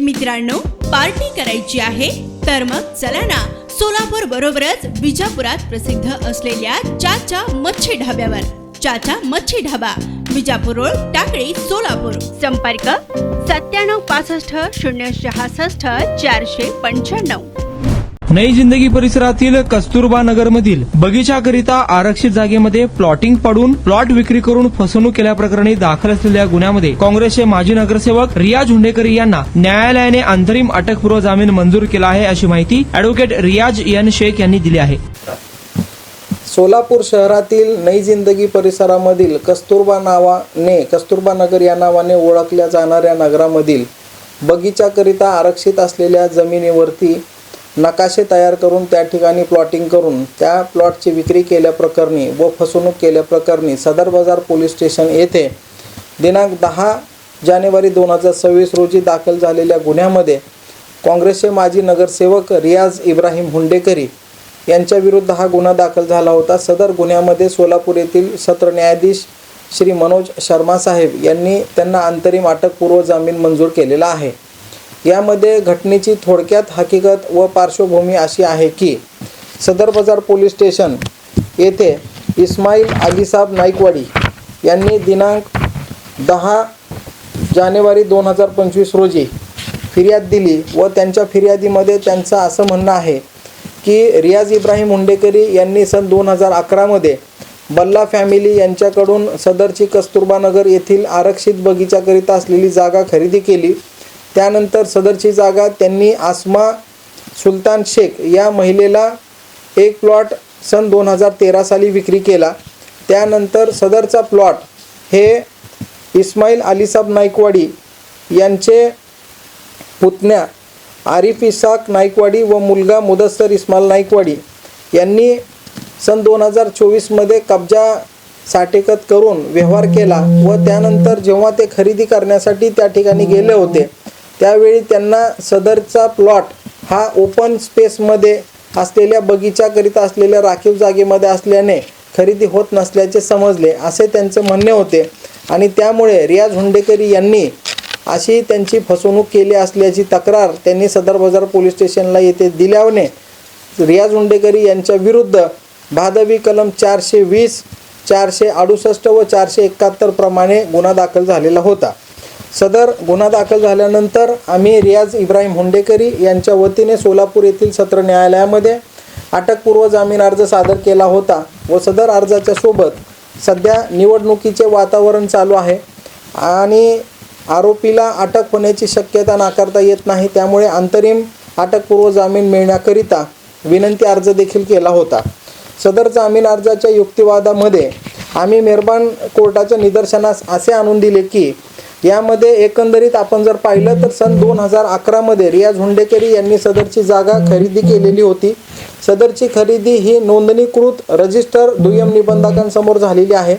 मित्रांनो, पार्टी करायची आहे तर मग चला ना, सोलापूर बरोबरच विजापुरात प्रसिद्ध असलेल्या चाचा मच्छी ढाब्यावर. चाचा मच्छी ढाबा, विजापूर रोड, टाकळी, सोलापूर. संपर्क 9765 066 495. नई जिंदगी परिसरातील कस्तुरबा नगर मधील बगीचाकरिता आरक्षित जागेमध्ये प्लॉटिंग पाडून प्लॉट विक्री करून फसवणूक केल्याप्रकरणी दाखल असलेल्या गुन्ह्यामध्ये काँग्रेसचे माजी नगरसेवक रियाज हुंडेकर यांना न्यायालयाने अंतरिम अटकपूर्व जामीन मंजूर केला आहे, अशी माहिती अॅडव्होकेट रियाज एन शेख यांनी दिली आहे. सोलापूर शहरातील नई जिंदगी परिसरामधील कस्तुरबा नगर या नावाने ओळखल्या जाणाऱ्या नगरामधील बगीचाकरिता आरक्षित असलेल्या जमिनीवरती नकाशे तयार करून त्या ठिकाणी प्लॉटिंग करून त्या प्लॉटची विक्री केल्याप्रकरणी व फसवणूक केल्याप्रकरणी सदर बाजार पोलीस स्टेशन येथे दिनांक 10 जानेवारी 2026 रोजी दाखल झालेल्या गुन्ह्यामध्ये काँग्रेसचे माजी नगरसेवक रियाज इब्राहिम हुंडेकरी यांच्याविरुद्ध हा गुन्हा दाखल झाला होता. सदर गुन्ह्यामध्ये सोलापूर येथील सत्र न्यायाधीश श्री मनोज शर्मा साहेब यांनी त्यांना अंतरिम अटकपूर्व जामीन मंजूर केलेला आहे. यामध्ये घटनेची थोडक्यात हकीकत व पार्श्वभूमी अशी आहे की सदर बाजार पोलीस स्टेशन येथे इस्माईल अलीसाब नाईकवाडी यांनी दिनांक 10 जानेवारी 2025 रोजी फिर्याद दिली व त्यांच्या फिर्यादीमध्ये त्यांचं असं म्हणणं आहे की रियाज इब्राहिम हुंडेकरी यांनी सन 2011 मध्ये बल्ला फॅमिली यांच्याकडून सदरची कस्तुरबा नगर येथील आरक्षित बगीचाकरिता असलेली जागा खरेदी केली. त्यानंतर सदरची जागा त्यांनी आसमा सुलतान शेख या महिलेला एक प्लॉट सन 2013 साली विक्री केला. त्यानंतर सदरचा प्लॉट हे इस्माईल अलीसाब नाईकवाडी यांचे पुतण्या आरिफ इसाक नाईकवाडी व मुलगा मुदस्सर इस्माईल नाईकवाडी यांनी सन 2024 मध्ये कब्जा साठेकत करून व्यवहार केला व त्यानंतर जेव्हा ते खरेदी करण्यासाठी त्या ठिकाणी गेले होते त्यावेळी त्यांना सदरचा प्लॉट हा ओपन स्पेसमध्ये असलेल्या बगीचाकरिता असलेल्या राखीव जागेमध्ये असल्याने खरेदी होत नसल्याचे समजले, असे त्यांचे म्हणणे होते आणि त्यामुळे रियाज हुंडेकरी यांनी अशी त्यांची फसवणूक केली असल्याची तक्रार त्यांनी सदर बाजार पोलीस स्टेशनला येथे दिल्याने रियाज हुंडेकरी यांच्या विरुद्ध भादवी कलम 420, 468 व 471 प्रमाणे गुन्हा दाखल झालेला होता. सदर गुन्हा दाखल झाल्यानंतर आम्ही रियाज इब्राहिम हुंडेकरी यांच्या वतीने सोलापूर येथील सत्र न्यायालयामध्ये अटकपूर्व जामीन अर्ज सादर केला होता व सदर अर्जाच्या सोबत सध्या निवडणुकीचे वातावरण चालू आहे आणि आरोपीला अटक होण्याची शक्यता नाकारता येत नाही, त्यामुळे अंतरिम अटकपूर्व जामीन मिळण्याकरिता विनंती अर्ज देखील केला होता. सदर जामीन अर्जाच्या युक्तिवादामध्ये आम्ही मेहरबान कोर्टाच्या निदर्शनास असे आणून दिले की यामध्ये एकंदरीत आपण जर पाहिलं तर सन 2011 मध्ये रियाज हुंडेकरी यांनी सदरची जागा खरेदी केलेली होती. सदरची खरेदी ही नोंदणीकृत रजिस्टर दुय्यम निबंधकांसमोर झालेली आहे.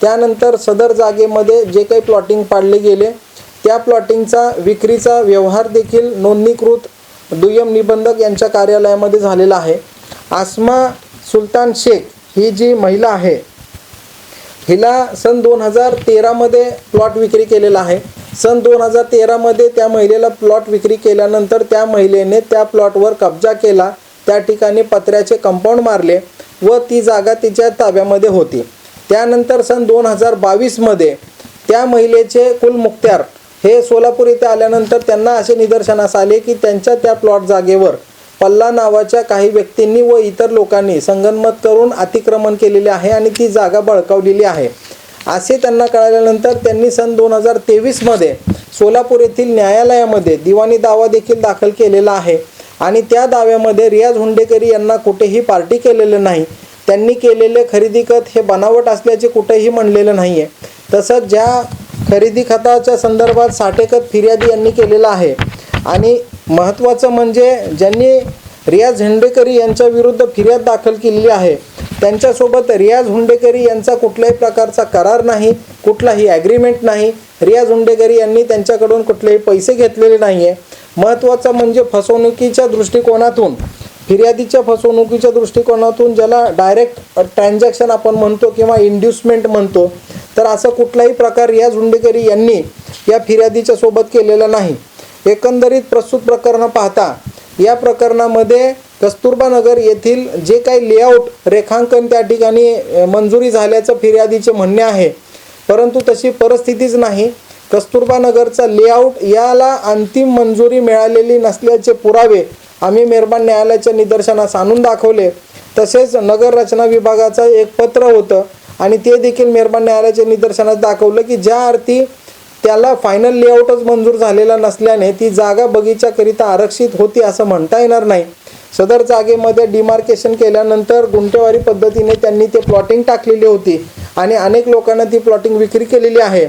त्यानंतर सदर जागेमध्ये जे काही प्लॉटिंग पाडले गेले त्या प्लॉटिंगचा विक्रीचा व्यवहार देखील नोंदणीकृत दुय्यम निबंधक यांच्या कार्यालयामध्ये झालेला आहे. आसमा सुलतान शेख ही जी महिला आहे हिला सन 2013 मध्ये प्लॉट विक्री केलेला आहे. सन 2013 मध्ये त्या महिलेला प्लॉट विक्री केल्यानंतर त्या महिलेने त्या प्लॉटवर कब्जा केला, त्या ठिकाणी पत्र्याचे कंपाऊंड मारले व ती जागा तिच्या ताब्यामध्ये होती. त्यानंतर सन 2022 मध्ये त्या महिलेचे कुलमुख्तार हे सोलापूर येथे आल्यानंतर त्यांना असे निदर्शनास आले की त्यांच्या त्या प्लॉट जागेवर पल्ला नावाच्या काही व्यक्तींनी व इतर लोकांनी संगनमत करून अतिक्रमण केलेले आहे आणि ती जागा बळकावलेली आहे असे त्यांना कळाल्यानंतर त्यांनी सन 2023 मध्ये सोलापूर येथील न्यायालयामध्ये दिवाणी दावा देखील दाखल केलेला आहे आणि त्या दाव्यामध्ये रियाज हुंडेकरी यांना कुठेही पार्टी केलेलं नाही. त्यांनी केलेले खरेदी खत हे बनावट असल्याचे कुठेही म्हणलेलं नाही आहे. तसंच ज्या खरेदी खताच्या संदर्भात साठेकत फिर्यादी यांनी केलेला आहे आणि महत्त्वाचं म्हणजे ज्यांनी रियाज हुंडेकरी यांच्या विरुद्ध फिर्याद दाखल केलेली आहे त्यांच्यासोबत रियाज हुंडेकरी यांचा कुठल्याही प्रकारचा करार नाही, कुठलाही ॲग्रीमेंट नाही. रियाज हुंडेकरी यांनी त्यांच्याकडून कुठलेही पैसे घेतलेले नाही आहे. महत्त्वाचं म्हणजे फसवणुकीच्या दृष्टिकोनातून, फिर्यादीच्या फसवणुकीच्या दृष्टिकोनातून ज्याला डायरेक्ट ट्रान्झॅक्शन आपण म्हणतो किंवा इंड्युसमेंट म्हणतो, तर असं कुठलाही प्रकार रियाज हुंडेकरी यांनी या फिर्यादीच्या सोबत केलेला नाही. एकंदरीत प्रस्तुत प्रकरण पाहता या प्रकरणामध्ये कस्तुरबा नगर येथील जे काही लेआउट रेखांकन त्या ठिकाणी मंजुरी झाल्याचं फिर्यादीचे म्हणणे आहे, परंतु तशी परिस्थितीच नाही. कस्तुरबा नगरचा लेआउट याला अंतिम मंजुरी मिळालेली नसल्याचे पुरावे आम्ही मेहरबान न्यायालयाच्या निदर्शनास आणून दाखवले. तसेच नगर रचना विभागाचं एक पत्र होतं आणि ते देखील मेहरबान न्यायालयाच्या निदर्शनास दाखवलं की ज्या अर्थी त्याला फायनल लेआउटच मंजूर झालेला नसल्याने ती जागा बगीचाकरिता आरक्षित होती असं म्हणता येणार नाही. सदर जागेमध्ये डिमार्केशन केल्यानंतर गुंठेवारी पद्धतीने त्यांनी ते प्लॉटिंग टाकलेली होती आणि अनेक लोकांना ती प्लॉटिंग विक्री केलेली आहे.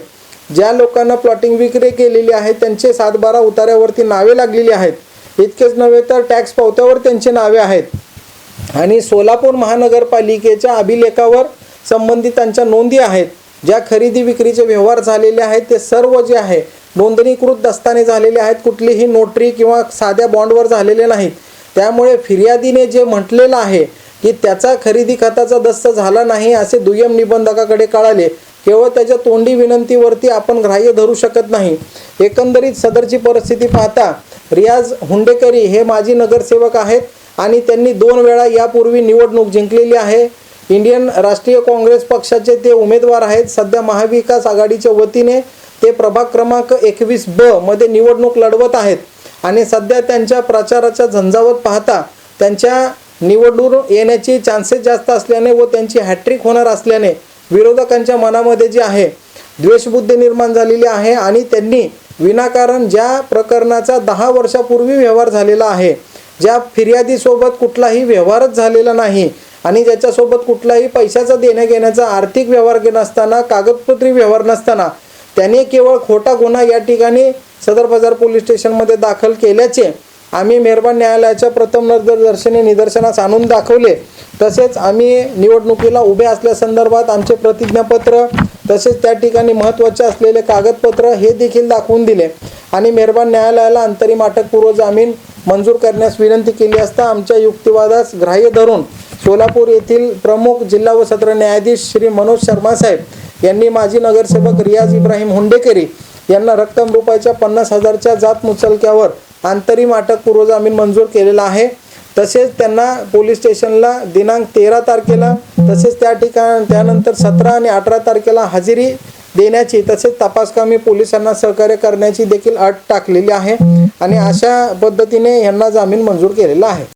ज्या लोकांना प्लॉटिंग विक्री केलेली आहे त्यांचे 7-12 उतार्यावरती नावे लागलेली आहेत. इतकेच नव्हे तर टॅक्स पावत्यावर त्यांची नावे आहेत आणि सोलापूर महानगरपालिकेच्या अभिलेखावर संबंधितांच्या नोंदी आहेत. ज्या खरेदी विक्रीचे व्यवहार झालेले आहेत ते सर्व जे आहे नोंदणीकृत दस्ताने झालेले आहेत, कुठलीही नोटरी किंवा साध्या बॉन्डवर झालेले नाहीत. त्यामुळे फिर्यादीने जे म्हटलेलं आहे की त्याचा खरेदी खताचा दस्त झाला नाही असे दुय्यम निबंधकाकडे कळाले, केवळ त्याच्या तोंडी विनंतीवरती आपण ग्राह्य धरू शकत नाही. एकंदरीत सदरची परिस्थिती पाहता रियाज हुंडेकरी हे माजी नगरसेवक आहेत आणि त्यांनी 2 वेळा यापूर्वी निवडणूक जिंकलेली आहे. इंडियन राष्ट्रीय काँग्रेस पक्षाचे ते उमेदवार आहेत. सध्या महाविकास आघाडीच्या वतीने ते प्रभाग क्रमांक 21B मध्ये निवडणूक लढवत आहेत आणि सध्या त्यांच्या प्रचाराच्या झंझावत पाहता त्यांच्या निवडून येण्याची चान्सेस जास्त असल्याने व त्यांची हॅट्रिक होणार असल्याने विरोधकांच्या मनामध्ये जे आहे द्वेषबुद्धी निर्माण झालेली आहे आणि त्यांनी विनाकारण ज्या प्रकरणाचा 10 वर्षापूर्वी व्यवहार झालेला आहे, ज्या फिर्यादीसोबत कुठलाही व्यवहारच झालेला नाही आणि ज्याच्यासोबत कुठलाही पैशाचा देण्याघेण्याचा आर्थिक व्यवहार नसताना, कागदपत्री व्यवहार नसताना त्याने केवळ खोटा गुन्हा या ठिकाणी सदर बाजार पोलीस स्टेशनमध्ये दाखल केल्याचे आम्ही मेहरबान न्यायालयाच्या प्रथम नजरदर्शनी निदर्शनास आणून दाखवले. तसेच आम्ही निवडणुकीला उभे असल्यासंदर्भात आमचे प्रतिज्ञापत्र तसेच त्या ठिकाणी महत्त्वाचे असलेले कागदपत्र हे देखील दाखवून दिले आणि मेहरबान न्यायालयाला अंतरिम अटकपूर्व जामीन मंजूर करण्यास विनंती केली असता आमच्या युक्तिवादास ग्राह्य धरून सोलापूर येथील प्रमुख जिल्हा व सत्र न्यायाधीश श्री मनोज शर्मा साहेब यांनी माजी नगरसेवक रियाज इब्राहिम हुंडेकरी यांना रक्कम रुपयाच्या 50,000च्या जात मुचलक्यावर अंतरिम अटकपूर्व जामीन मंजूर केलेला आहे. तसेच त्यांना पोलीस स्टेशनला दिनांक 13 तारखेला तसेच त्यानंतर 17 आणि 18 तारखेला हजेरी देण्याची तसेच तपासकामी पोलिसांना सहकार्य करण्याची देखील अट टाकलेली आहे आणि अशा पद्धतीने यांना जामीन मंजूर केलेला आहे.